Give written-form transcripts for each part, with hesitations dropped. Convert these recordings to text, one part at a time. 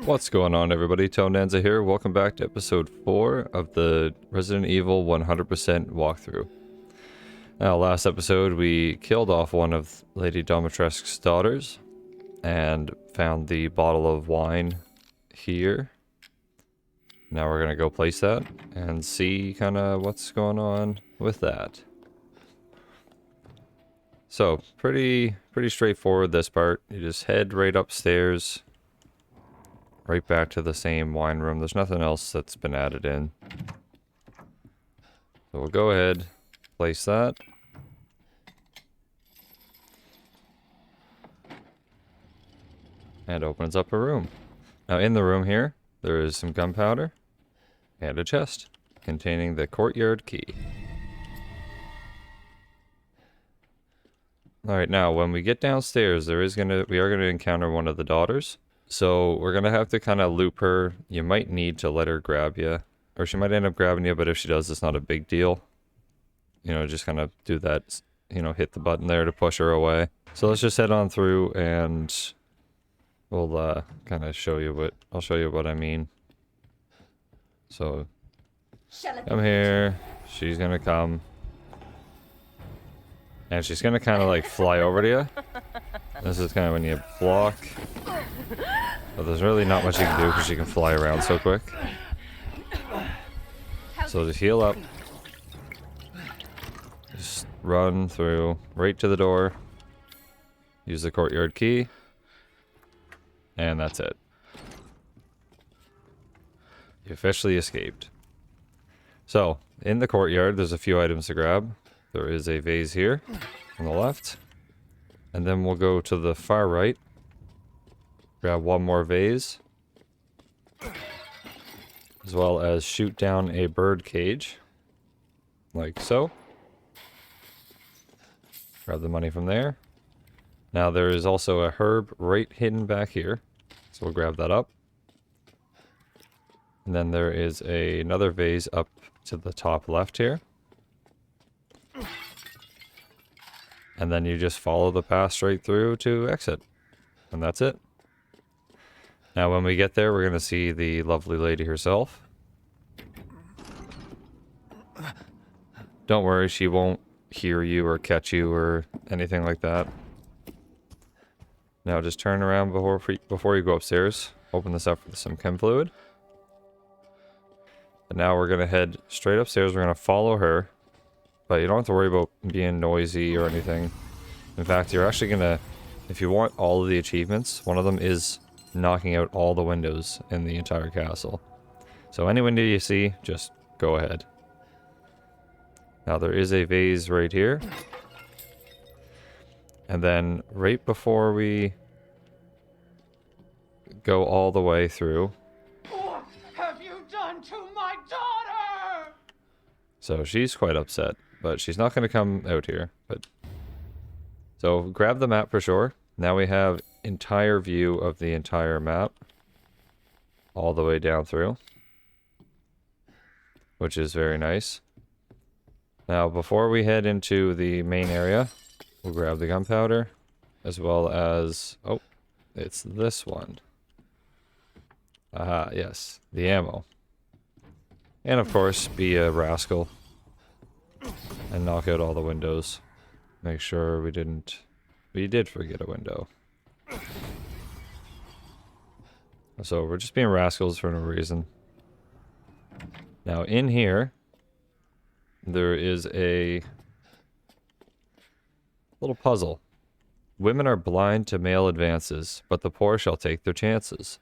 What's going on, everybody? Tonanza here. Welcome back to episode 4 of the Resident Evil 100% walkthrough. Now, last episode we killed off one of Lady Dimitrescu's daughters and found the bottle of wine here. Now we're gonna go place that and see kind of what's going on with that. So, pretty straightforward this part. You just head right upstairs. Right back to the same wine room. There's nothing else that's been added in. So we'll go ahead, place that. And opens up a room. Now in the room here, there is some gunpowder and a chest containing the Courtyard Key. Alright, now when we get downstairs, we are gonna encounter one of the daughters. So we're gonna have to kind of loop her. You might need to let her grab you, or she might end up grabbing you, but if she does, it's not a big deal. You know, just kind of do that, you know, hit the button there to push her away. So let's just head on through and we'll kind of show you I'll show you what I mean. So come here, she's gonna come. And she's gonna kind of like fly over to you. This is kind of when you block. But there's really not much you can do because she can fly around so quick. So just heal up. Just run through right to the door. Use the Courtyard Key. And that's it. You officially escaped. So, in the courtyard, there's a few items to grab. There is a vase here on the left. And then we'll go to the far right. Grab one more vase. As well as shoot down a bird cage. Like so. Grab the money from there. Now there is also a herb right hidden back here. So we'll grab that up. And then there is another vase up to the top left here. And then you just follow the path straight through to exit. And that's it. Now when we get there, we're going to see the lovely lady herself. Don't worry, she won't hear you or catch you or anything like that. Now just turn around before you go upstairs. Open this up with some chem fluid. And now we're going to head straight upstairs. We're going to follow her. But you don't have to worry about being noisy or anything. In fact, you're actually going to, if you want all of the achievements, one of them is knocking out all the windows in the entire castle. So any window you see, just go ahead. Now there is a vase right here. And then right before we go all the way through. What have you done to my daughter? So she's quite upset, but she's not going to come out here. So grab the map for sure. Now we have entire view of the entire map. All the way down through. Which is very nice. Now before we head into the main area, we'll grab the gunpowder. As well as... oh, it's this one. Aha, yes. The ammo. And of course, be a rascal. And knock out all the windows. Make sure we did forget a window. So we're just being rascals for no reason. Now in here, there is a little puzzle. Women are blind to male advances, but the poor shall take their chances.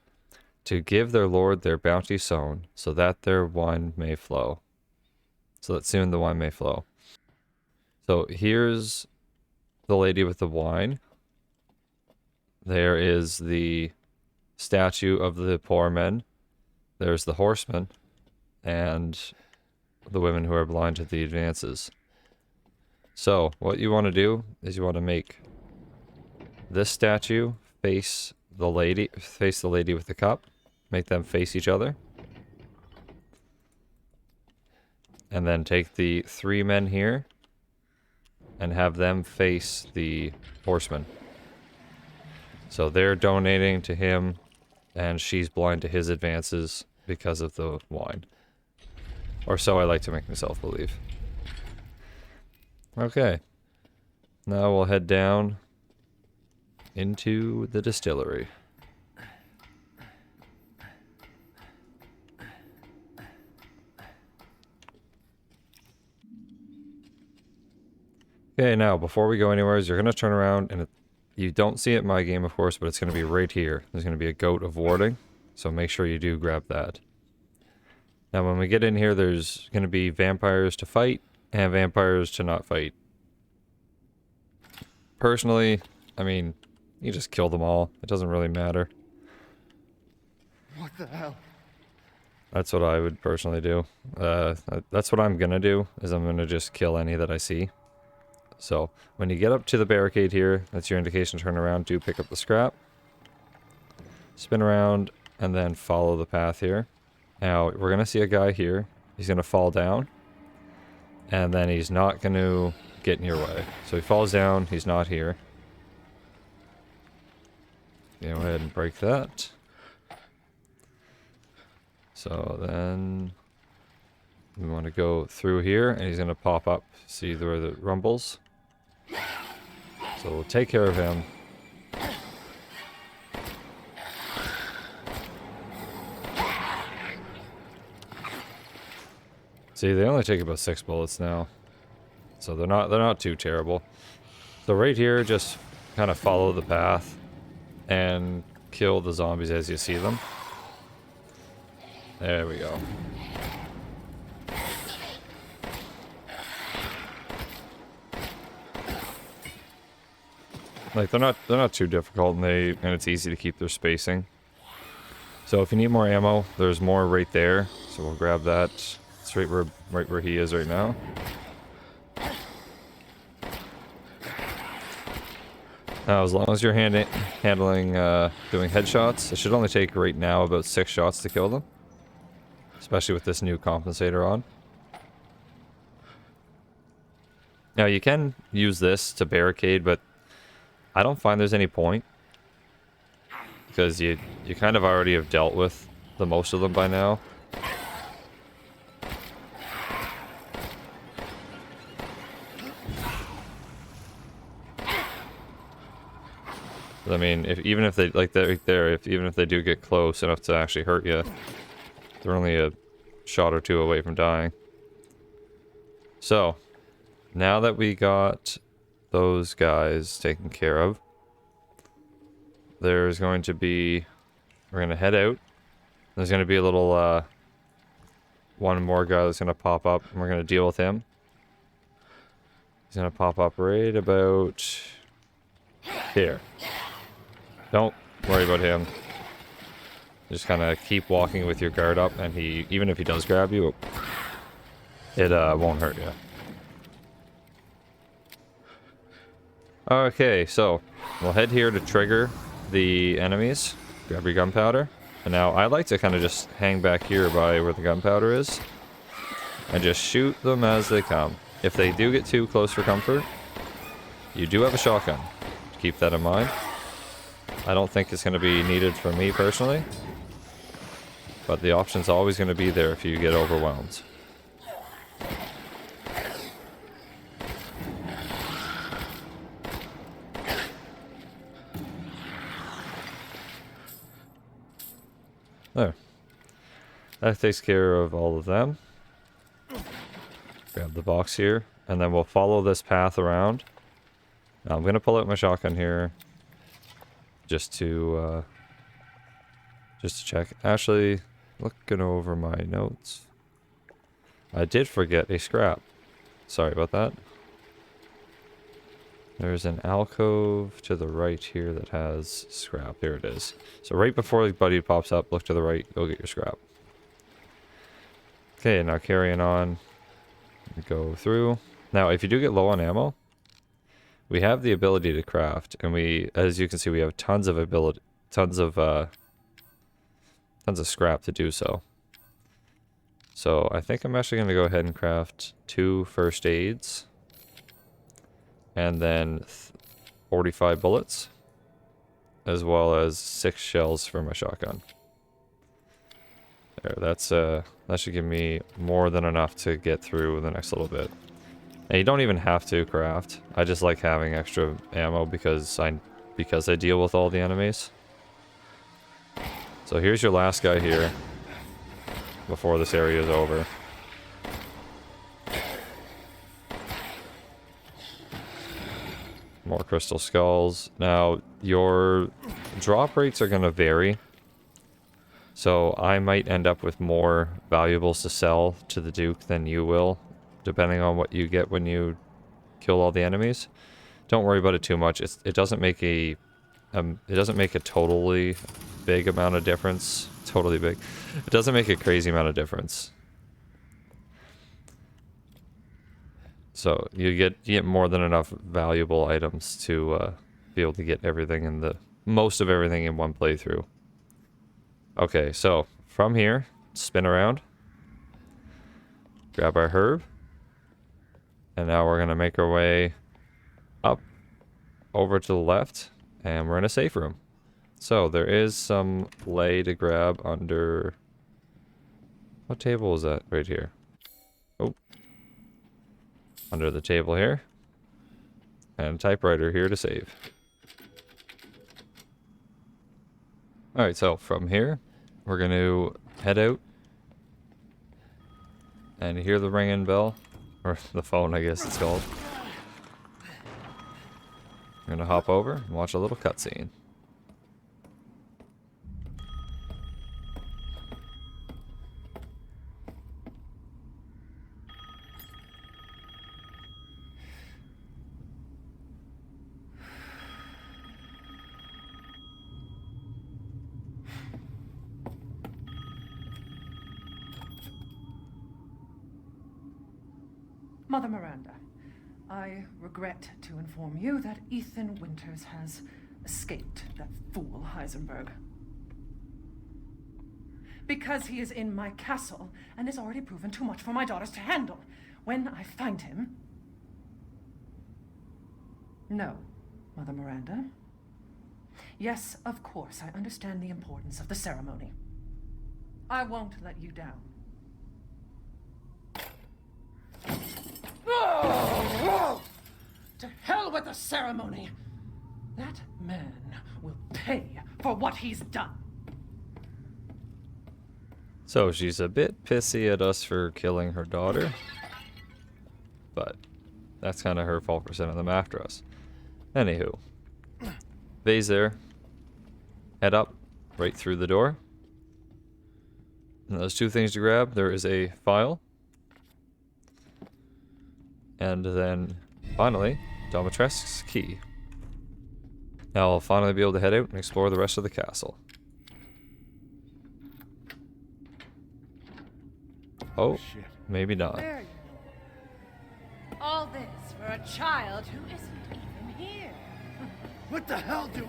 To give their lord their bounty sown, so that their wine may flow. So that soon the wine may flow. So here's the lady with the wine. There is the statue of the poor men. There's the horsemen. And the women who are blind to the advances. So what you want to do is you want to make this statue face the lady with the cup. Make them face each other. And then take the 3 men here and have them face the horsemen. So they're donating to him and she's blind to his advances because of the wine. Or so I like to make myself believe. Okay. Now we'll head down into the distillery. Okay, now before we go anywhere, you're going to turn around, and you don't see it in my game, of course, but it's going to be right here. There's going to be a goat of warding, so make sure you do grab that. Now when we get in here, there's going to be vampires to fight and vampires to not fight. Personally, I mean, you just kill them all. It doesn't really matter. What the hell? That's what I would personally do. That's what I'm going to do, is I'm going to just kill any that I see. So, when you get up to the barricade here, that's your indication to turn around, do pick up the scrap. Spin around, and then follow the path here. Now, we're going to see a guy here. He's going to fall down. And then he's not going to get in your way. So he falls down, he's not here. Go ahead and break that. So then we want to go through here, and he's going to pop up. See where the rumbles? So we'll take care of him. See, they only take about 6 bullets now. So they're not too terrible. So right here, just kind of follow the path and kill the zombies as you see them. There we go. Like they're not too difficult, and it's easy to keep their spacing. So if you need more ammo, there's more right there. So we'll grab that. It's right where he is right now. Now, as long as you're handling doing headshots, it should only take right now about 6 shots to kill them. Especially with this new compensator on. Now you can use this to barricade, but I don't find there's any point. Because you kind of already have dealt with the most of them by now. I mean, even if they like that right there, even if they do get close enough to actually hurt you, they're only a shot or 2 away from dying. So, now that we got those guys taken care of, there's going to be, we're going to head out. There's going to be a little, one more guy that's going to pop up, and we're going to deal with him. He's going to pop up right about here. Don't worry about him. Just kind of keep walking with your guard up, and even if he does grab you, it won't hurt you. Okay, so we'll head here to trigger the enemies. Grab your gunpowder. And now I like to kind of just hang back here by where the gunpowder is and just shoot them as they come. If they do get too close for comfort, you do have a shotgun. Keep that in mind. I don't think it's going to be needed for me personally, but the option's always going to be there if you get overwhelmed. There. That takes care of all of them. Grab the box here, and then we'll follow this path around. Now I'm going to pull out my shotgun here. Just to check. Actually, looking over my notes, I did forget a scrap. Sorry about that. There's an alcove to the right here that has scrap. Here it is. So right before the buddy pops up, look to the right, go get your scrap. Okay, now carrying on. Go through. Now, if you do get low on ammo, we have the ability to craft, and as you can see, we have tons of scrap to do so. So I think I'm actually going to go ahead and craft 2 first aids, and then 45 bullets. as well as 6 shells for my shotgun. There, that should give me more than enough to get through the next little bit. And you don't even have to craft. I just like having extra ammo because I deal with all the enemies. So here's your last guy here before this area is over. More crystal skulls. Now, your drop rates are going to vary. So I might end up with more valuables to sell to the Duke than you will, depending on what you get when you kill all the enemies. Don't worry about it too much. It doesn't make a totally big amount of difference. Totally big. It doesn't make a crazy amount of difference. So you get more than enough valuable items to be able to get everything in most of everything in one playthrough. Okay, so from here, spin around, grab our herb, and now we're gonna make our way up over to the left, and we're in a safe room. So there is some lay to grab under. What table is that? Right here. Oh. Under the table here. And a typewriter here to save. Alright, so from here, we're going to head out. And you hear the ringing bell. Or the phone, I guess it's called. I'm going to hop over and watch a little cutscene. Mother Miranda, I regret to inform you that Ethan Winters has escaped that fool Heisenberg. Because he is in my castle and has already proven too much for my daughters to handle. When I find him... No, Mother Miranda. Yes, of course, I understand the importance of the ceremony. I won't let you down. To hell with the ceremony! That man will pay for what he's done. So she's a bit pissy at us for killing her daughter. But that's kind of her fault for sending them after us. Anywho. Vay's there. Head up. Right through the door. And those 2 things to grab. There is a file. And then, finally, Domitrescu's key. Now I'll finally be able to head out and explore the rest of the castle. Oh, maybe not. There you go. All this for a child who isn't even here. What the hell do...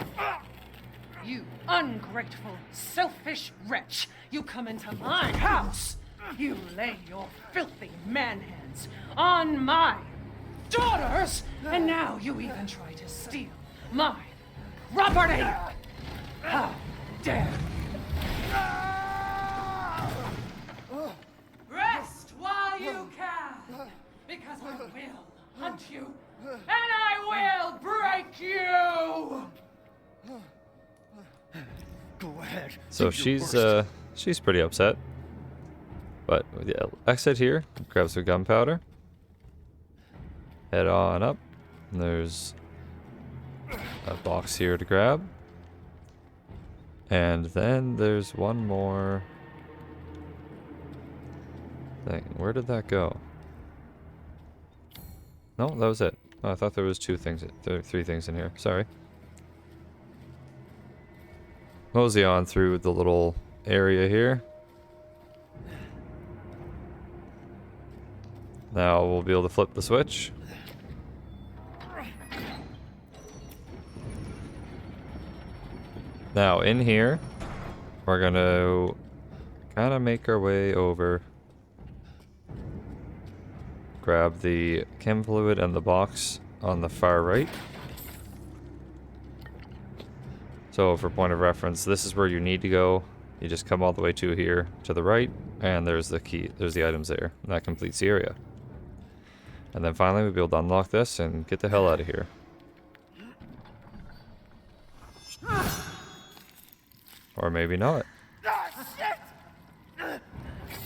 You ungrateful, selfish wretch! You come into my house! You lay your filthy man-hands on my daughters! And now you even try to steal my property! How dare you! Rest while you can! Because I will hunt you! And I will break you! Go ahead. So she's pretty upset. But yeah, exit here, grab some gunpowder. Head on up. And there's a box here to grab. And then there's one more thing. Where did that go? No, that was it. Oh, I thought there was 3 things in here. Sorry. Mosey on through the little area here. Now we'll be able to flip the switch. Now in here, we're gonna kind of make our way over. Grab the chem fluid and the box on the far right. So for point of reference, this is where you need to go. You just come all the way to here, to the right, and there's the key. There's the items there. And that completes the area. And then finally we'll be able to unlock this and get the hell out of here. Or maybe not.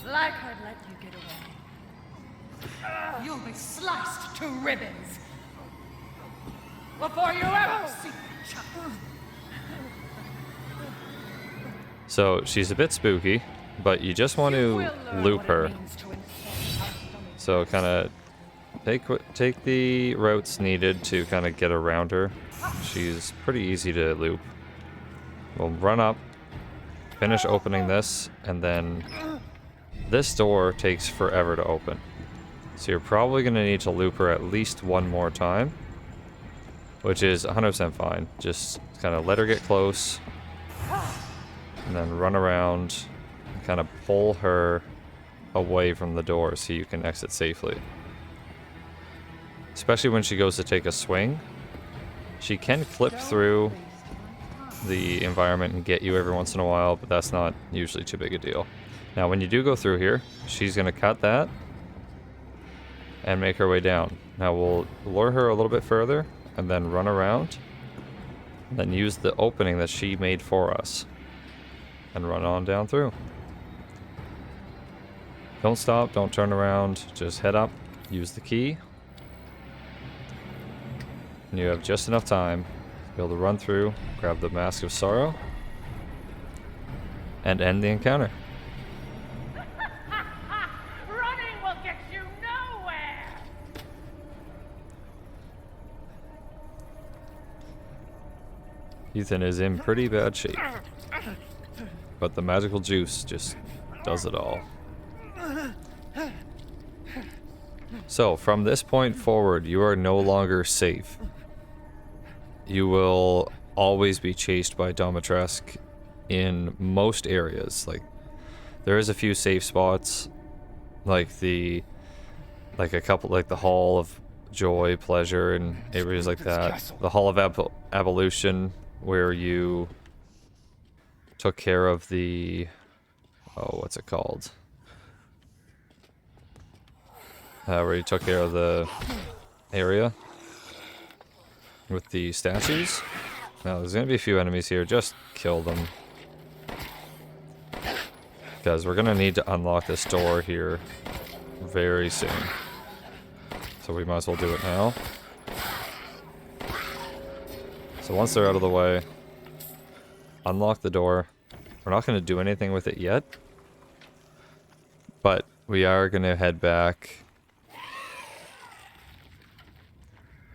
Like I'd let you get away. You'll be sliced to ribbons before you ever see each other. So she's a bit spooky, but you just want to loop her. So kind of take the routes needed to kind of get around her. She's pretty easy to loop. We'll run up, finish opening this, and then this door takes forever to open. So you're probably going to need to loop her at least one more time, which is 100% fine. Just kind of let her get close, and then run around and kind of pull her away from the door so you can exit safely. Especially when she goes to take a swing. She can clip through the environment and get you every once in a while, but that's not usually too big a deal. Now when you do go through here, she's going to cut that and make her way down. Now we'll lure her a little bit further and then run around and then use the opening that she made for us and run on down through. Don't stop, don't turn around, just head up, use the key, and you have just enough time to be able to run through, grab the Mask of Sorrow, and end the encounter. Running will get you nowhere. Ethan is in pretty bad shape, but the magical juice just does it all. So from this point forward, you are no longer safe. You will always be chased by Domitresk in most areas. Like, there is a few safe spots, like a couple, like the Hall of Joy, Pleasure, and areas like that. The Hall of Abolition, where you took care of the, oh, what's it called? Where you took care of the area with the statues. Now there's gonna be a few enemies here, just kill them. Because we're gonna need to unlock this door here very soon. So we might as well do it now. So once they're out of the way, unlock the door. We're not gonna do anything with it yet, but we are gonna head back.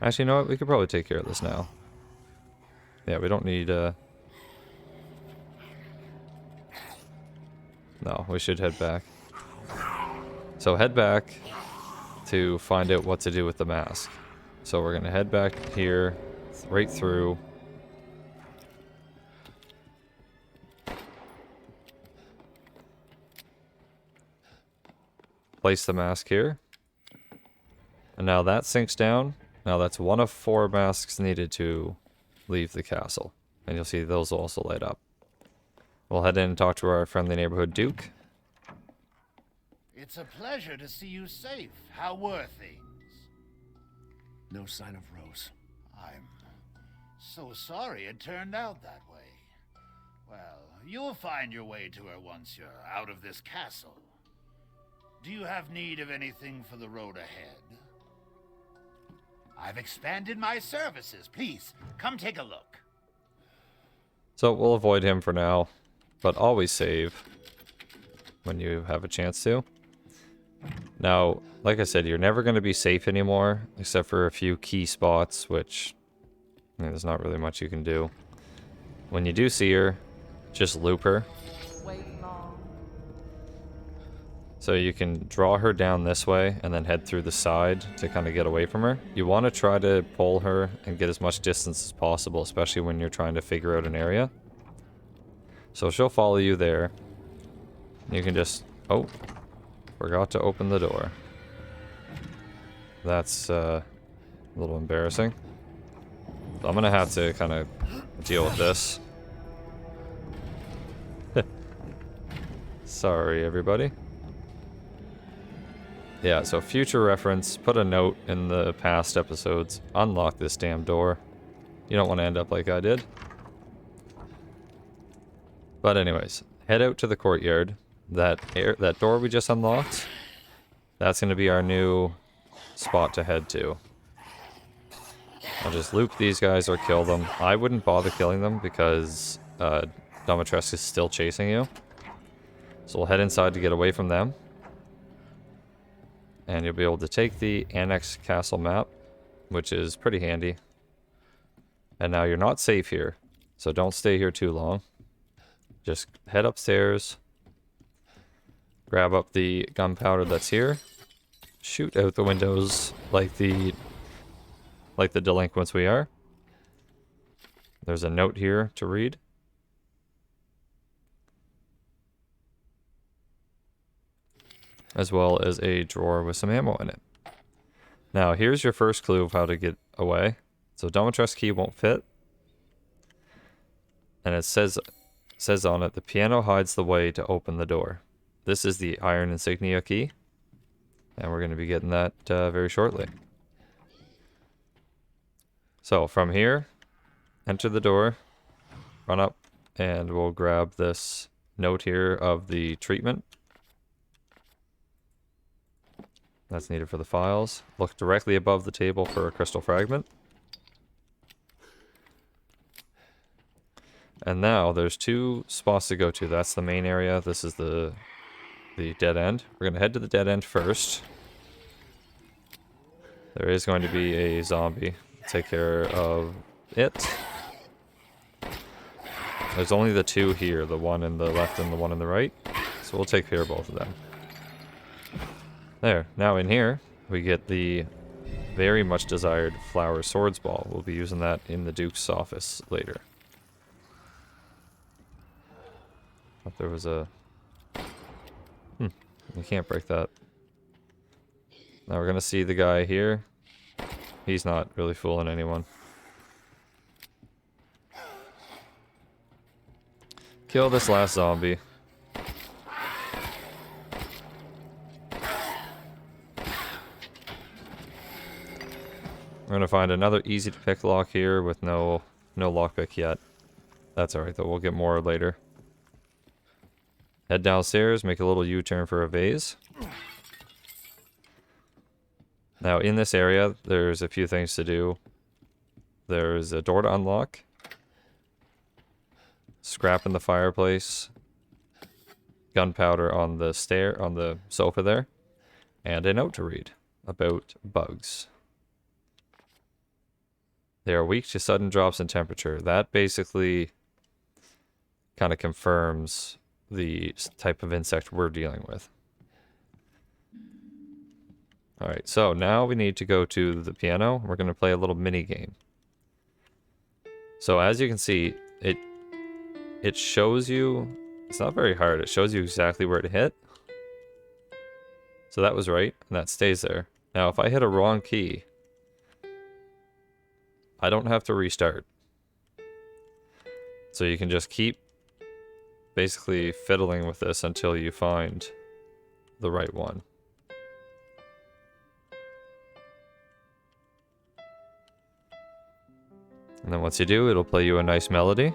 Actually, you know what? We could probably take care of this now. Yeah, we don't need, No, we should head back. So head back to find out what to do with the mask. So we're gonna head back here, right through. Place the mask here. And now that sinks down. Now that's one of 4 masks needed to leave the castle. And you'll see those also light up. We'll head in and talk to our friendly neighborhood Duke. It's a pleasure to see you safe. How were things? No sign of Rose. I'm so sorry it turned out that way. Well, you'll find your way to her once you're out of this castle. Do you have need of anything for the road ahead? I've expanded my services. Please, come take a look. So we'll avoid him for now, but always save when you have a chance to. Now, like I said, you're never going to be safe anymore, except for a few key spots, which there's not really much you can do. When you do see her, just loop her. Wait long. So you can draw her down this way and then head through the side to kind of get away from her. You want to try to pull her and get as much distance as possible, especially when you're trying to figure out an area. So she'll follow you there. You can just... Oh, forgot to open the door. That's a little embarrassing. So I'm going to have to kind of deal with this. Sorry, everybody. Yeah, so future reference, put a note in the past episodes. Unlock this damn door. You don't want to end up like I did. But anyways, head out to the courtyard. That door we just unlocked, that's going to be our new spot to head to. I'll just loop these guys or kill them. I wouldn't bother killing them because Domitrescu is still chasing you. So we'll head inside to get away from them. And you'll be able to take the Annex Castle Map, which is pretty handy. And now you're not safe here, so don't stay here too long. Just head upstairs, grab up the gunpowder that's here, shoot out the windows like the delinquents we are. There's a note here to read. As well as a drawer with some ammo in it. Now, here's your first clue of how to get away. So, Domitrescu key won't fit. And it says on it, the piano hides the way to open the door. This is the iron insignia key. And we're going to be getting that very shortly. So, from here, enter the door, run up, and we'll grab this note here of the treatment. That's needed for the files. Look directly above the table for a crystal fragment. And now there's two spots to go to. That's the main area. This is the dead end. We're going to head to the dead end first. There is going to be a zombie. Take care of it. There's only the two here. The one in the left and the one in the right. So we'll take care of both of them. There. Now in here, we get the very much desired flower swords ball. We'll be using that in the Duke's office later. Thought there was a... You can't break that. Now we're gonna see the guy here. He's not really fooling anyone. Kill this last zombie. We're gonna find another easy to pick lock here with no lockpick yet. That's alright though, we'll get more later. Head downstairs, make a little U-turn for a vase. Now in this area, there's a few things to do. There's a door to unlock. Scrap in the fireplace. Gunpowder on the sofa there. And a note to read about bugs. They are weak to sudden drops in temperature. That basically kind of confirms the type of insect we're dealing with. Alright, so now we need to go to the piano. We're going to play a little mini game. So as you can see, it shows you, it's not very hard, it shows you exactly where to hit. So that was right, and that stays there. Now if I hit a wrong key, I don't have to restart. So you can just keep basically fiddling with this until you find the right one. And then once you do, it'll play you a nice melody.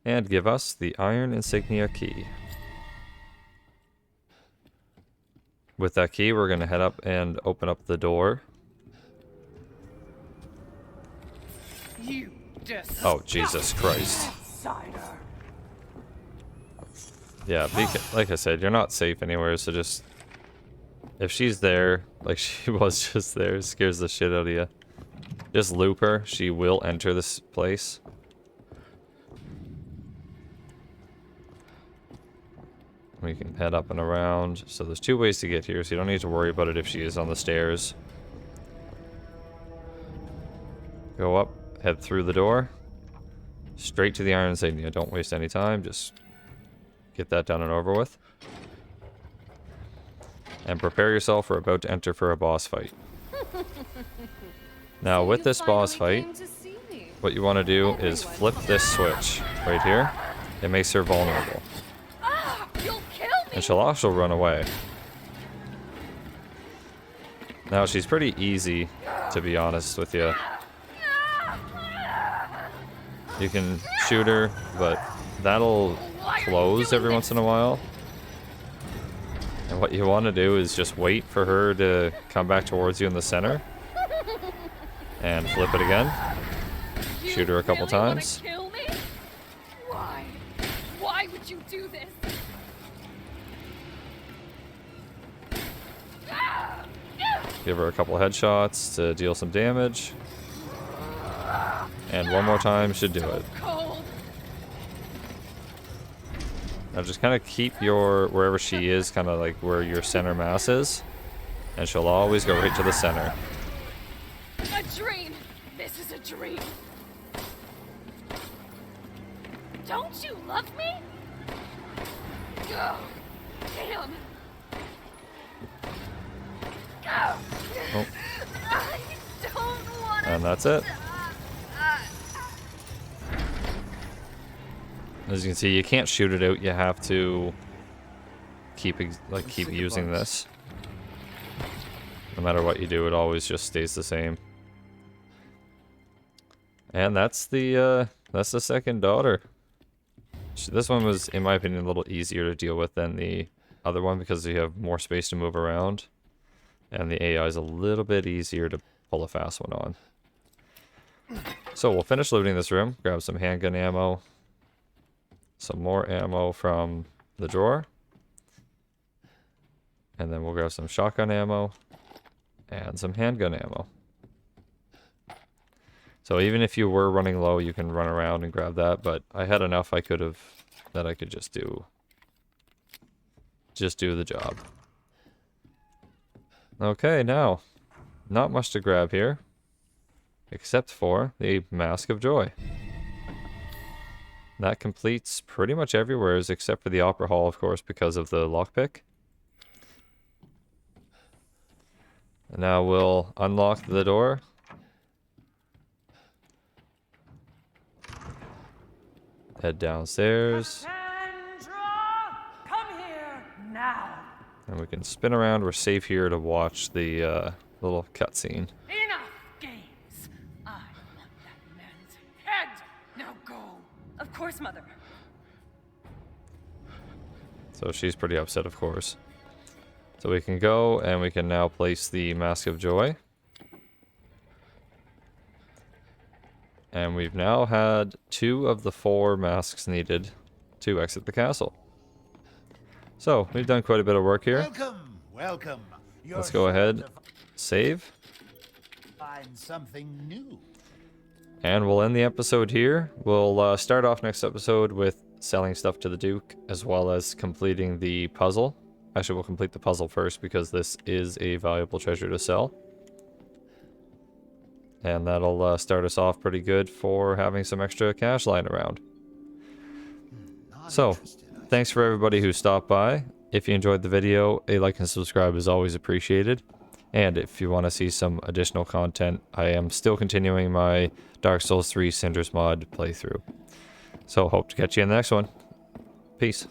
And give us the iron insignia key. With that key, we're going to head up and open up the door. You Oh, Jesus Christ. outsider. Yeah, like I said, you're not safe anywhere, so just... If she's there, like she was just there, it scares the shit out of you. Just loop her. She will enter this place. We can head up and around. So there's two ways to get here, so you don't need to worry about it if she is on the stairs. Go up, head through the door. Straight to the iron insignia. Don't waste any time, just get that done and over with. And prepare yourself for about to enter for a boss fight. Now with this boss fight, what you want to do is flip this switch right here. It makes her vulnerable. You'll kill me. And she'll also run away. Now, she's pretty easy, to be honest with you. You can shoot her, but that'll close every once in a while. And what you want to do is just wait for her to come back towards you in the center. And flip it again. Shoot her a couple times. Kill me? Why? Why would you do this? Give her a couple headshots to deal some damage. And one more time should do it. Cold. Now just kind of keep your, wherever she is, kind of like where your center mass is. And she'll always go right to the center. A dream. This is a dream. Don't you love me? Oh, damn. Oh. I don't want to. And that's it. As you can see, you can't shoot it out. You have to keep using this. No matter what you do, it always just stays the same. And that's the second daughter. This one was, in my opinion, a little easier to deal with than the other one because you have more space to move around. And the AI is a little bit easier to pull a fast one on. So we'll finish looting this room. Grab some handgun ammo. Some more ammo from the drawer. And then we'll grab some shotgun ammo. And some handgun ammo. So even if you were running low, you can run around and grab that. But I had enough I could just do the job. Okay, now, not much to grab here, except for the Mask of Joy. That completes pretty much everywhere, except for the Opera Hall, of course, because of the lockpick. And now we'll unlock the door. Head downstairs. Cassandra, come here now. And we can spin around. We're safe here to watch the little cutscene. Enough games. I want that man's head. Now go. Of course, Mother. So she's pretty upset, of course. So we can go, and we can now place the Mask of Joy. And we've now had 2 of the 4 masks needed to exit the castle. So, we've done quite a bit of work here. Welcome, welcome. Let's go ahead, save. Find something new. And we'll end the episode here. We'll start off next episode with selling stuff to the Duke, as well as completing the puzzle. Actually, we'll complete the puzzle first, because this is a valuable treasure to sell. And that'll start us off pretty good for having some extra cash lying around. So, thanks for everybody who stopped by. If you enjoyed the video, a like and subscribe is always appreciated. And if you want to see some additional content, I am still continuing my Dark Souls 3 Cinders mod playthrough. So, hope to catch you in the next one. Peace.